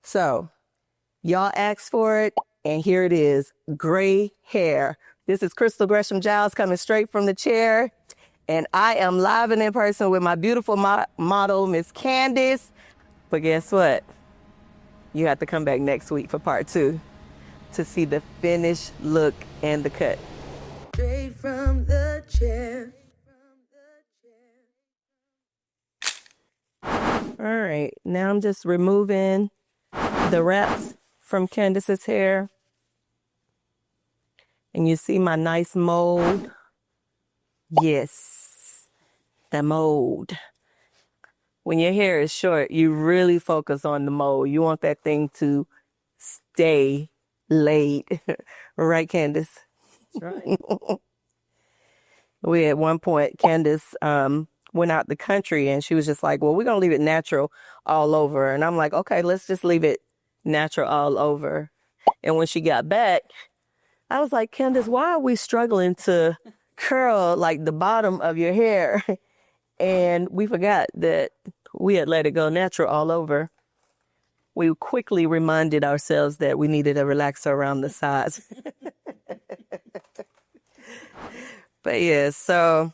So y'all asked for it, and here it is, gray hair. This is Crystal Gresham Giles coming straight from the chair, and I am live and in person with my beautiful model, Miss Candace. But guess what? You have to come back next week for part 2 to see the finished look and the cut. Straight from the chair. All right, now I'm just removing the wraps from Candace's hair. And you see my nice mold. Yes, the mold. When your hair is short, you really focus on the mold. You want that thing to stay laid. Right, Candace? That's right. We at one point, Candace went out the country and she was just like, well, we're going to leave it natural all over. And I'm like, okay, let's just leave it natural all over. And when she got back, I was like, Candace, why are we struggling to curl like the bottom of your hair? And we forgot that we had let it go natural all over. We quickly reminded ourselves that we needed a relaxer around the sides. But yeah, so.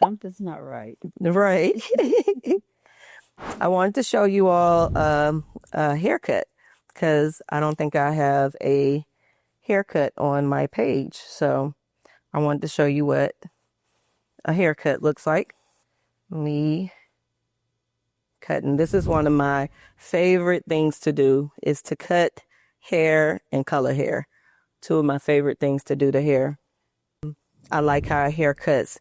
Something's not right. Right. I wanted to show you all a haircut because I don't think I have a haircut on my page. So I wanted to show you what a haircut looks like. Me cutting. This is one of my favorite things to do, is to cut hair and color hair. Two of my favorite things to do to hair. I like how haircuts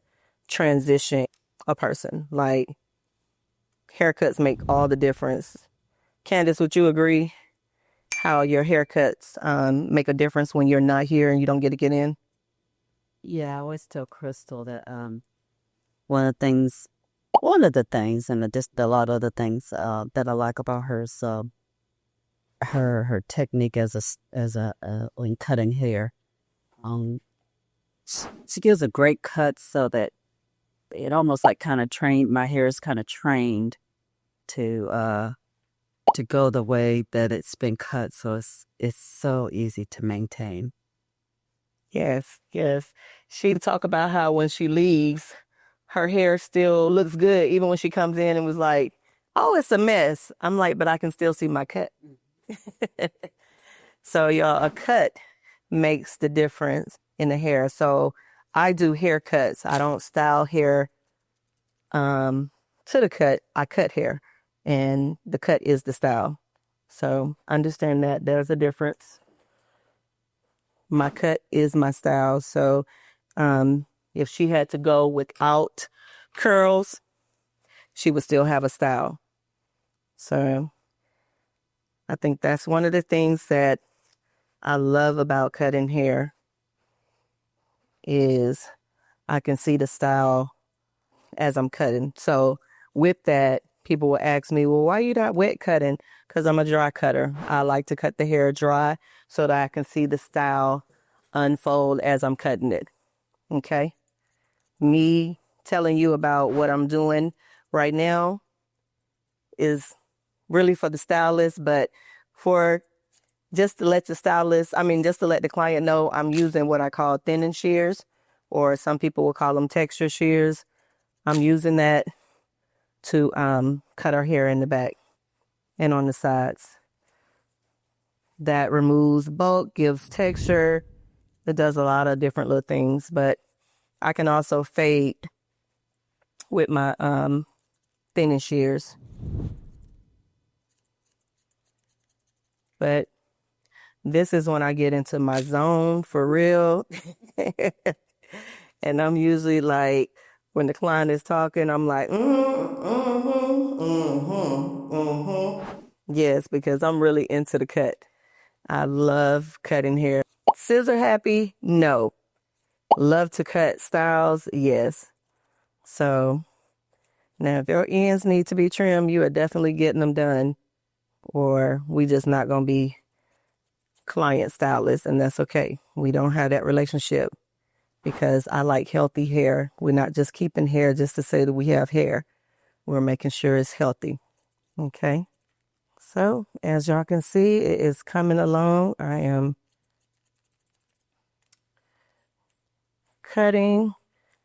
transition a person. Like, haircuts make all the difference. Candace, would you agree how your haircuts make a difference when you're not here and you don't get to get in? Yeah, I always tell Crystal that one of the things, and just a lot of other things that I like about her is her technique when cutting hair. She gives a great cut so that it almost like kind of trained, my hair is kind of trained to go the way that it's been cut. So it's so easy to maintain. Yes. She talk about how when she leaves, her hair still looks good, even when she comes in and was like, oh, it's a mess. I'm like, but I can still see my cut. So y'all, a cut makes the difference in the hair. So I do haircuts. I don't style hair to the cut. I cut hair, and the cut is the style. So understand that there's a difference. My cut is my style. So if she had to go without curls, she would still have a style. So I think that's one of the things that I love about cutting hair is I can see the style as I'm cutting. So with that, people will ask me, well, why are you not wet cutting? Because I'm a dry cutter. I like to cut the hair dry so that I can see the style unfold as I'm cutting it. Okay? Me telling you about what I'm doing right now is really for the stylist, but for just to let the client know I'm using what I call thinning shears, or some people will call them texture shears. I'm using that to cut our hair in the back and on the sides. That removes bulk, gives texture. It does a lot of different little things, but I can also fade with my thinning shears. But this is when I get into my zone for real. And I'm usually like, when the client is talking, I'm like, Yes, because I'm really into the cut. I love cutting hair. Scissor happy? No. Love to cut styles? Yes. So now if your ends need to be trimmed, you are definitely getting them done, or we just not going to be client stylists, and that's okay. We don't have that relationship because I like healthy hair. We're not just keeping hair just to say that we have hair. We're making sure it's healthy. Okay? So as y'all can see, it is coming along. I am cutting.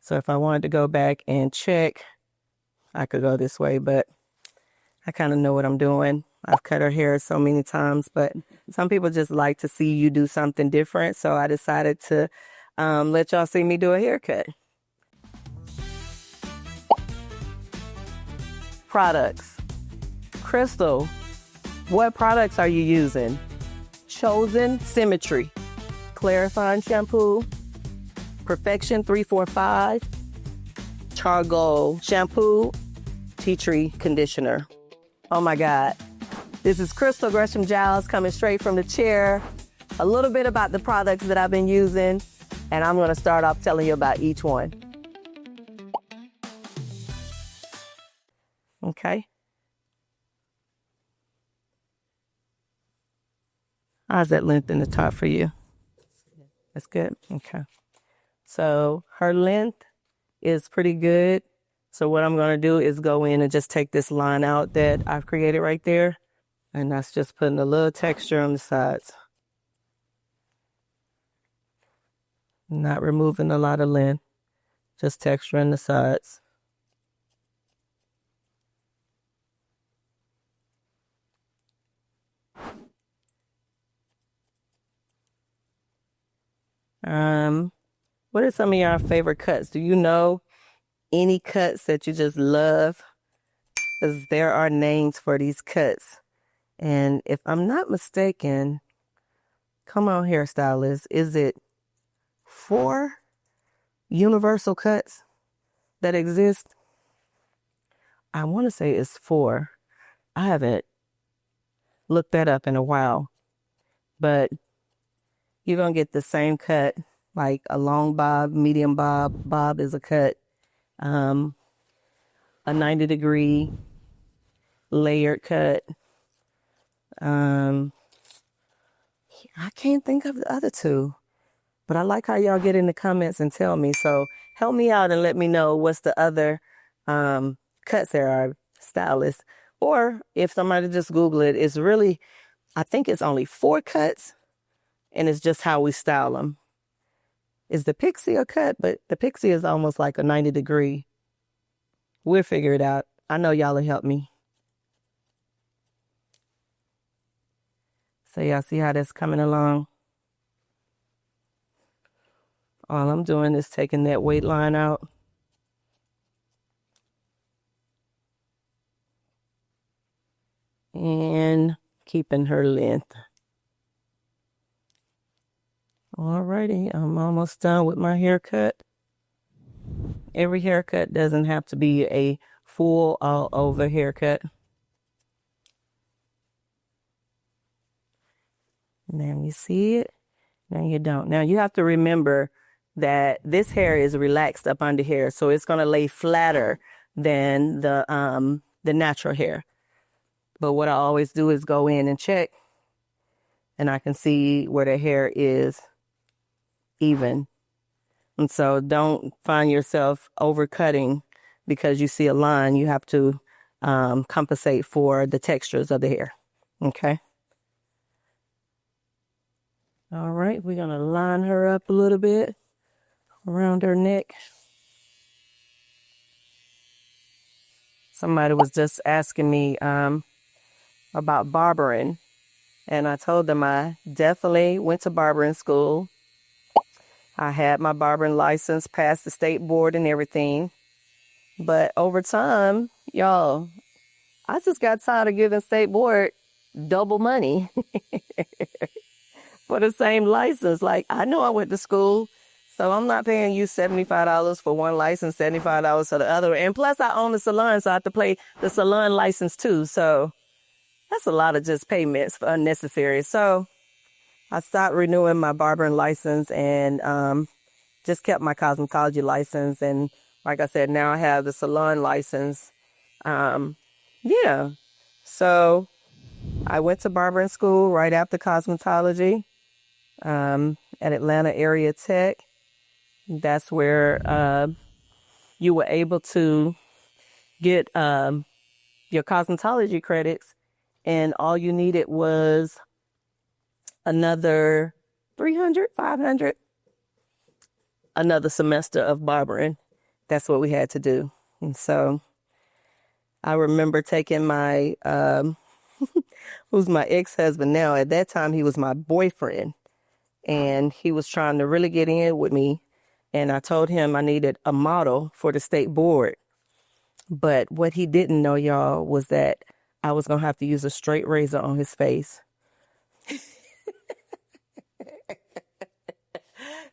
So if I wanted to go back and check, I could go this way, but I kind of know what I'm doing. I've cut her hair so many times, but some people just like to see you do something different. So I decided to let y'all see me do a haircut. Products. Crystal, what products are you using? Chosen Symmetry, Clarifying Shampoo, Perfection 345, Charcoal Shampoo, Tea Tree Conditioner. Oh my God. This is Crystal Gresham Giles coming straight from the chair. A little bit about the products that I've been using, and I'm going to start off telling you about each one. Okay. How's that length in the top for you? That's good. Okay. So her length is pretty good. So what I'm going to do is go in and just take this line out that I've created right there. And that's just putting a little texture on the sides. Not removing a lot of length, just texturing the sides. What are some of your favorite cuts? Do you know any cuts that you just love? Because there are names for these cuts. And if I'm not mistaken, come on here, Stylist, is it 4 universal cuts that exist? I want to say it's 4. I haven't looked that up in a while, but you're going to get the same cut, like a long bob, medium bob. Bob is a cut, a 90-degree layered cut. I can't think of the other 2, but I like how y'all get in the comments and tell me. So help me out and let me know what's the other cuts there are, Stylist. Or if somebody just Google it, it's really, I think it's only 4 cuts, and it's just how we style them. Is the pixie a cut? But the pixie is almost like a 90-degree. We'll figure it out. I know y'all will help me. So y'all see how that's coming along? All I'm doing is taking that weight line out. And keeping her length. Alrighty, I'm almost done with my haircut. Every haircut doesn't have to be a full all over haircut. Now you see it, now you don't. Now you have to remember that this hair is relaxed up under here, so it's going to lay flatter than the natural hair. But what I always do is go in and check, and I can see where the hair is even. And so don't find yourself overcutting because you see a line. You have to compensate for the textures of the hair. Okay. All right, we're going to line her up a little bit around her neck. Somebody was just asking me about barbering, and I told them I definitely went to barbering school. I had my barbering license, passed the state board and everything. But over time, y'all, I just got tired of giving state board double money for the same license. Like, I know I went to school, so I'm not paying you $75 for one license, $75 for the other. And plus, I own a salon, so I have to pay the salon license too. So that's a lot of just payments for unnecessary. So I stopped renewing my barbering license and just kept my cosmetology license. And like I said, now I have the salon license. Yeah. So I went to barbering school right after cosmetology at Atlanta Area Tech. That's where you were able to get your cosmetology credits and all you needed was another 300, 500, another semester of barbering. That's what we had to do. And so I remember taking my, who's my ex-husband now. At that time, he was my boyfriend, and he was trying to really get in with me. And I told him I needed a model for the state board. But what he didn't know, y'all, was that I was going to have to use a straight razor on his face.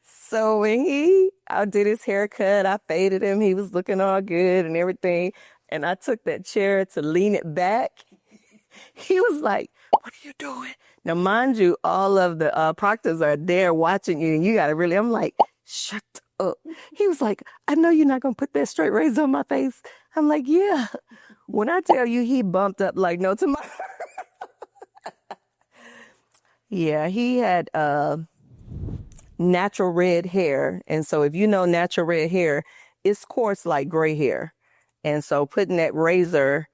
So when I did his haircut, I faded him. He was looking all good and everything. And I took that chair to lean it back. He was like, "What are you doing?" Now, mind you, all of the proctors are there watching you. And you got to really, I'm like, shut up. He was like, "I know you're not going to put that straight razor on my face." I'm like, "Yeah." When I tell you he bumped up like no tomorrow. Yeah, he had natural red hair. And so if you know natural red hair, it's coarse like gray hair. And so putting that razor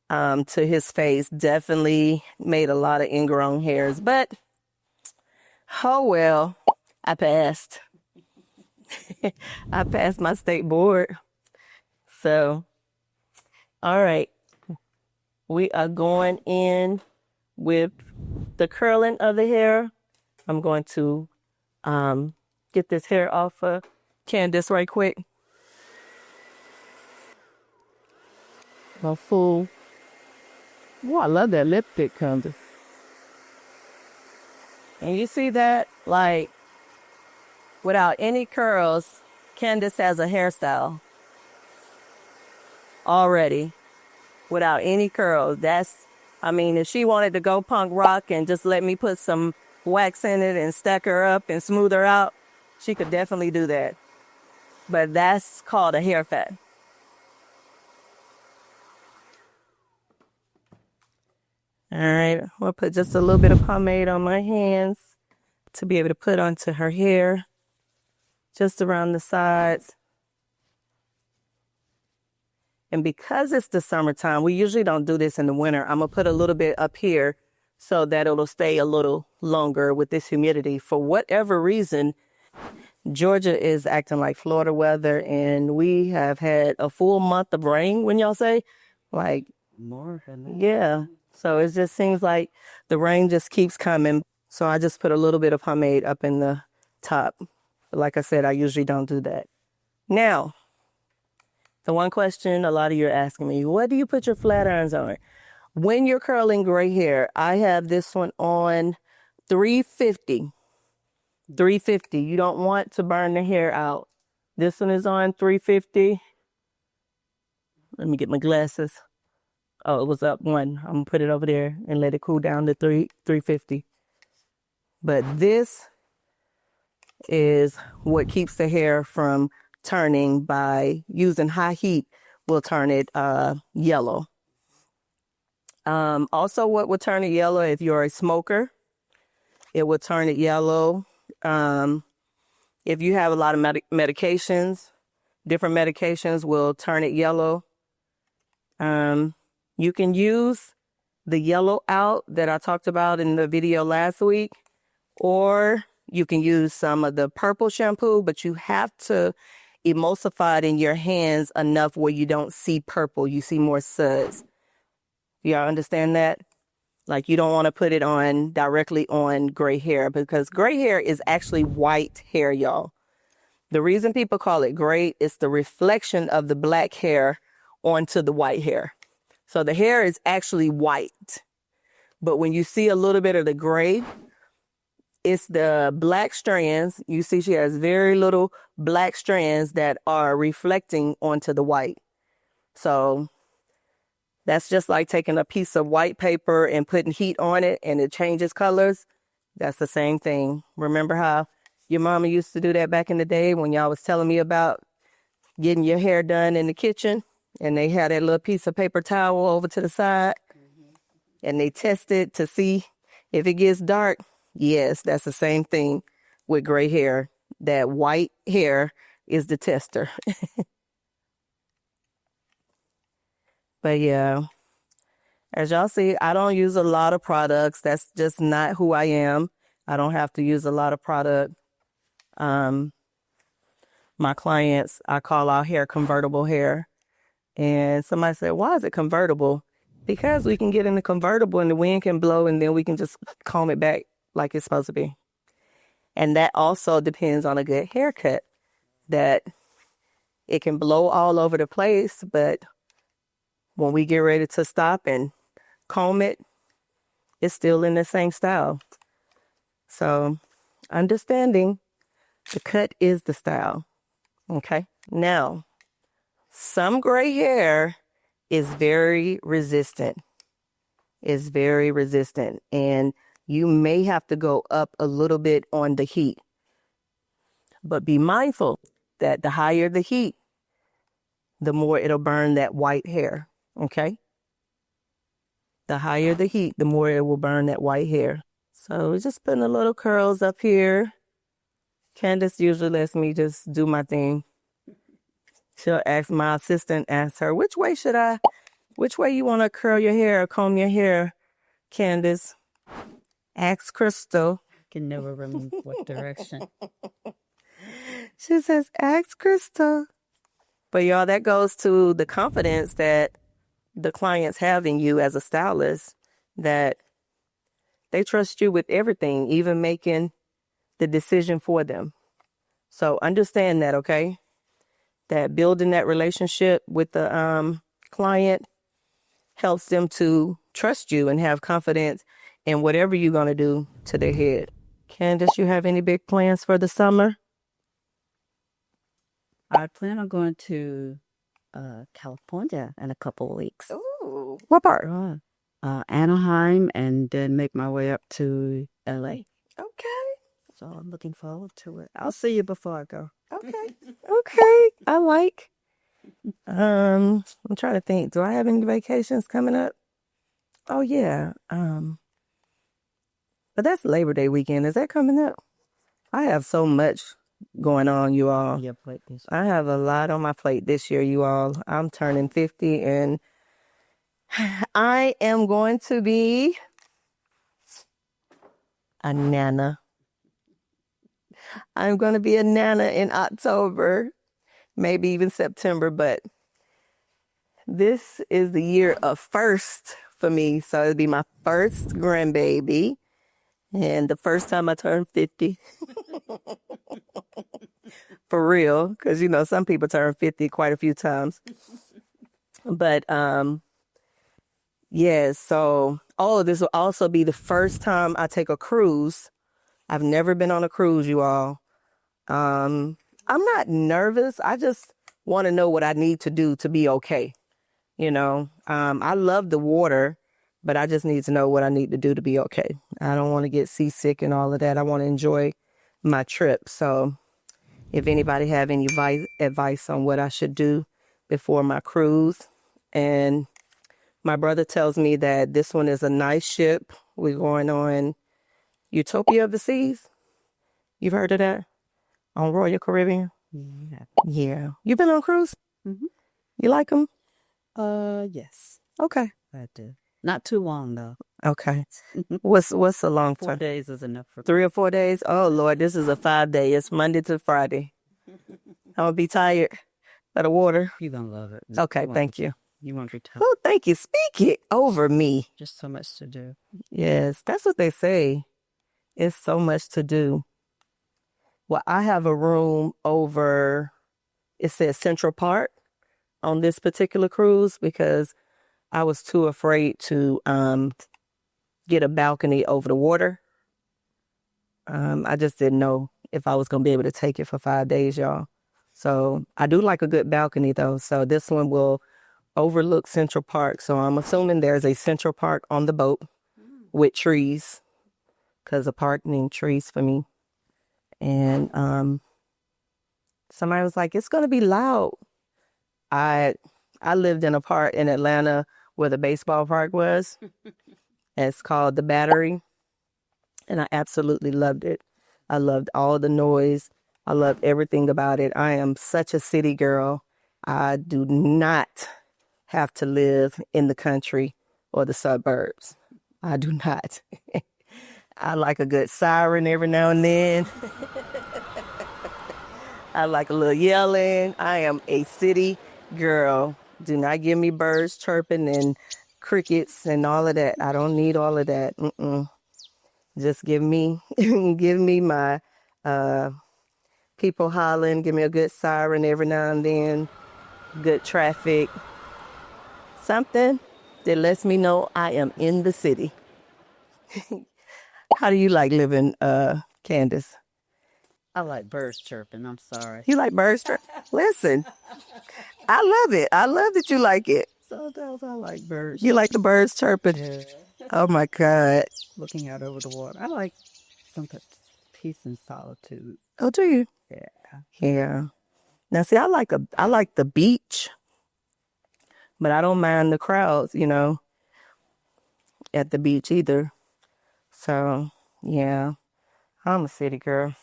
to his face definitely made a lot of ingrown hairs. But, oh well, I passed. I passed my state board. So, all right. We are going in with the curling of the hair. I'm going to get this hair off of Candace right quick. My fool. Oh, I love that lipstick, Candace. And you see that? Like, without any curls, Candace has a hairstyle already. Without any curls. If she wanted to go punk rock and just let me put some wax in it and stack her up and smooth her out, she could definitely do that. But that's called a hair fat. All right, we'll put just a little bit of pomade on my hands to be able to put onto her hair, just around the sides. And because it's the summertime, we usually don't do this in the winter. I'm going to put a little bit up here so that it'll stay a little longer with this humidity. For whatever reason, Georgia is acting like Florida weather, and we have had a full month of rain, when y'all say, like, More than that. yeah. So it just seems like the rain just keeps coming. So I just put a little bit of pomade up in the top. But like I said, I usually don't do that. Now, the one question a lot of you are asking me, what do you put your flat irons on? When you're curling gray hair, I have this one on 350. 350. You don't want to burn the hair out. This one is on 350. Let me get my glasses. Oh, it was up one. I'm going to put it over there and let it cool down to 350. But this is what keeps the hair from turning by using high heat. Will turn it yellow. Also, what will turn it yellow if you're a smoker, it will turn it yellow. If you have a lot of medications, different medications will turn it yellow. You can use the yellow out that I talked about in the video last week, or you can use some of the purple shampoo, but you have to emulsify it in your hands enough where you don't see purple, you see more suds. Y'all understand that? Like, you don't want to put it on directly on gray hair, because gray hair is actually white hair, y'all. The reason people call it gray is the reflection of the black hair onto the white hair. So the hair is actually white. But when you see a little bit of the gray, it's the black strands. You see she has very little black strands that are reflecting onto the white. So that's just like taking a piece of white paper and putting heat on it and it changes colors. That's the same thing. Remember how your mama used to do that back in the day when y'all was telling me about getting your hair done in the kitchen, and they had that little piece of paper towel over to the side, and they tested to see if it gets dark? Yes, that's the same thing with gray hair. That white hair is the tester. But yeah, As y'all see, I don't use a lot of products. That's just not who I am. I don't have to use a lot of product. Um, my clients, I call our hair convertible hair. And somebody said, why is it convertible? Because we can get in the convertible and the wind can blow and then we can just comb it back like it's supposed to be. And that also depends on a good haircut, that it can blow all over the place, but when we get ready to stop and comb it, it's still in the same style. So understanding the cut is the style. Okay. Now, some gray hair is very resistant. It's very resistant. And you may have to go up a little bit on the heat. But be mindful that the higher the heat, the more it'll burn that white hair. Okay? The higher the heat, the more it will burn that white hair. So just putting a little curls up here. Candace usually lets me just do my thing. She'll ask my assistant, ask her, which way you want to curl your hair or comb your hair, Candace? Ask Crystal. Can never remember what direction. She says, ask Crystal. But y'all, that goes to the confidence that the clients have in you as a stylist, that they trust you with everything, even making the decision for them. So understand that, okay? That building that relationship with the client helps them to trust you and have confidence in whatever you're going to do to their head. Candace, you have any big plans for the summer? I plan on going to California in a couple of weeks. Ooh, what part? Anaheim, and then make my way up to LA. Okay. So I'm looking forward to it. I'll see you before I go. Okay. Okay. I like. I'm trying to think. Do I have any vacations coming up? Oh yeah. But that's Labor Day weekend. Is that coming up? I have so much going on, you all. Your plate this I have a lot on my plate this year, you all. I'm turning 50 and I am going to be a nana. I'm going to be a nana in October, maybe even September, but this is the year of first for me. So it'll be my first grandbaby and the first time I turn 50. For real, because, you know, some people turn 50 quite a few times. But, yeah, so, this will also be the first time I take a cruise. I've never been on a cruise, you all. I'm not nervous. I just want to know what I need to do to be okay. You know, I love the water, but I just need to know what I need to do to be okay. I don't want to get seasick and all of that. I want to enjoy my trip. So if anybody have any advice on what I should do before my cruise. And my brother tells me that this one is a nice ship. We're going on Utopia of the Seas. You've heard of that? On Royal Caribbean? Yeah. Yeah. You been on a cruise? Mm-hmm. You like them? Yes. Okay. I do. Not too long though. Okay. What's a long 4 time? days is enough for 3 or 4 days? Oh, Lord, this is a 5-day. It's Monday to Friday. I'm going to be tired of the water. You're going to love it. Okay, thank you. You won't be tired. Oh, thank you. Speak it over me. Just so much to do. Yes, that's what they say. It's so much to do. Well, I have a room over, it says Central Park on this particular cruise because I was too afraid to get a balcony over the water. I just didn't know if I was going to be able to take it for 5 days, y'all. So I do like a good balcony, though. So this one will overlook Central Park. So I'm assuming there's a Central Park on the boat with trees, because a park named trees for me. And somebody was like, it's going to be loud. I lived in a park in Atlanta where the baseball park was. It's called The Battery. And I absolutely loved it. I loved all the noise. I loved everything about it. I am such a city girl. I do not have to live in the country or the suburbs. I do not. I like a good siren every now and then. I like a little yelling. I am a city girl. Do not give me birds chirping and crickets and all of that. I don't need all of that. Just give me, give me my people hollering. Give me a good siren every now and then. Good traffic. Something that lets me know I am in the city. How do you like living, Candace? I like birds chirping. I'm sorry. You like birds chirping? Listen, I love it. I love that you like it. Sometimes I like birds. You like the birds chirping? Yeah. Oh my God. Looking out over the water. I like sometimes peace and solitude. Oh, do you? Yeah. Yeah. Now, see, I like the beach, but I don't mind the crowds, you know, at the beach either. So, yeah, I'm a city girl.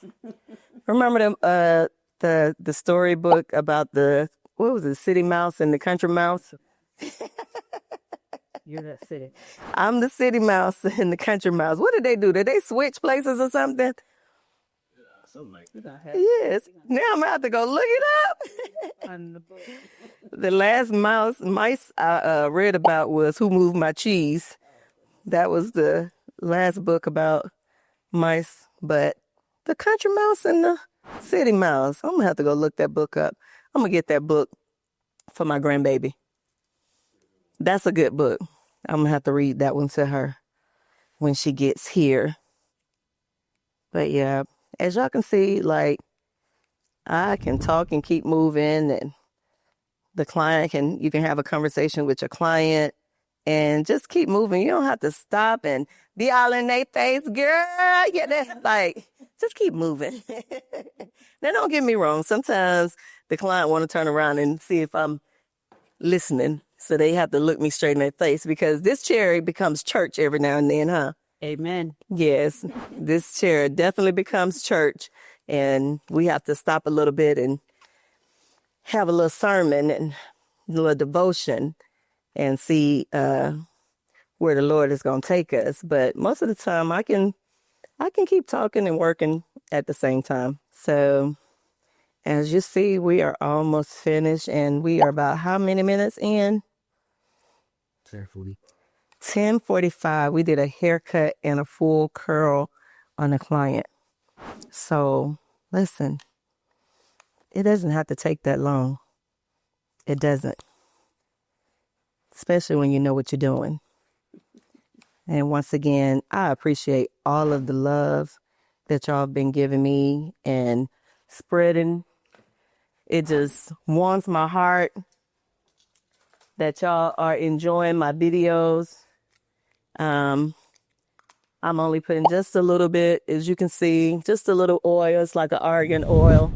Remember the storybook about what was it, City Mouse and the Country Mouse? You're that city. I'm the City Mouse and the Country Mouse. What did they do? Did they switch places or something? Something like that. Yes. Now I'm gonna have to go look it up. On the book. The last mice I read about was Who Moved My Cheese. That was the last book about mice. But the Country Mouse and the City Mouse, I'm gonna have to go look that book up. I'm gonna get that book for my grandbaby. That's a good book. I'm gonna have to read that one to her when she gets here. But yeah, as y'all can see, like, I can talk and keep moving, and you can have a conversation with your client and just keep moving. You don't have to stop and be all in their face, girl. Yeah, that, like, just keep moving. Now, don't get me wrong. Sometimes the client want to turn around and see if I'm listening, so they have to look me straight in their face, because this chair becomes church every now and then, huh? Amen. Yes, this chair definitely becomes church, and we have to stop a little bit and have a little sermon and a little devotion and see where the Lord is going to take us. But most of the time, I can keep talking and working at the same time. So as you see, we are almost finished, and we are about how many minutes in? 10:40. 10:45. We did a haircut and a full curl on a client. So listen, it doesn't have to take that long. It doesn't. Especially when you know what you're doing. And once again, I appreciate all of the love that y'all have been giving me and spreading. It just warms my heart that y'all are enjoying my videos. I'm only putting just a little bit, as you can see, just a little oil. It's like an argan oil.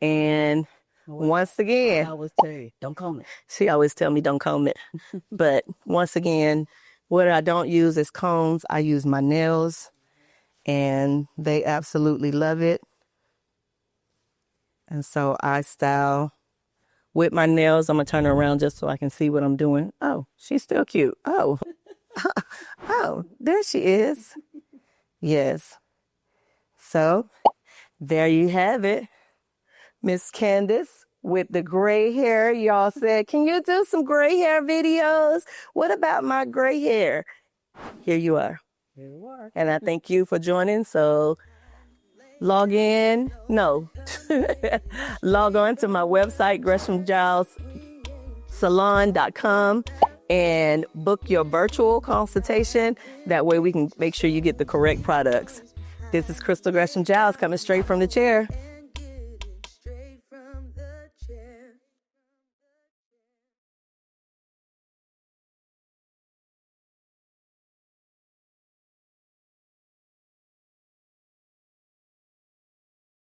And once again, I always tell you, don't comb it. she always tell me don't comb it. But once again, what I don't use is combs. I use my nails, and they absolutely love it. And so I style with my nails. I'm going to turn her around just so I can see what I'm doing. Oh, she's still cute. Oh, oh, there she is. Yes. So there you have it. Miss Candace with the gray hair. Y'all said, can you do some gray hair videos? What about my gray hair? Here you are. Here you are. And I thank you for joining. So log on to my website, Gresham Giles Salon.com, and book your virtual consultation. That way we can make sure you get the correct products. This is Crystal Gresham Giles coming straight from the chair.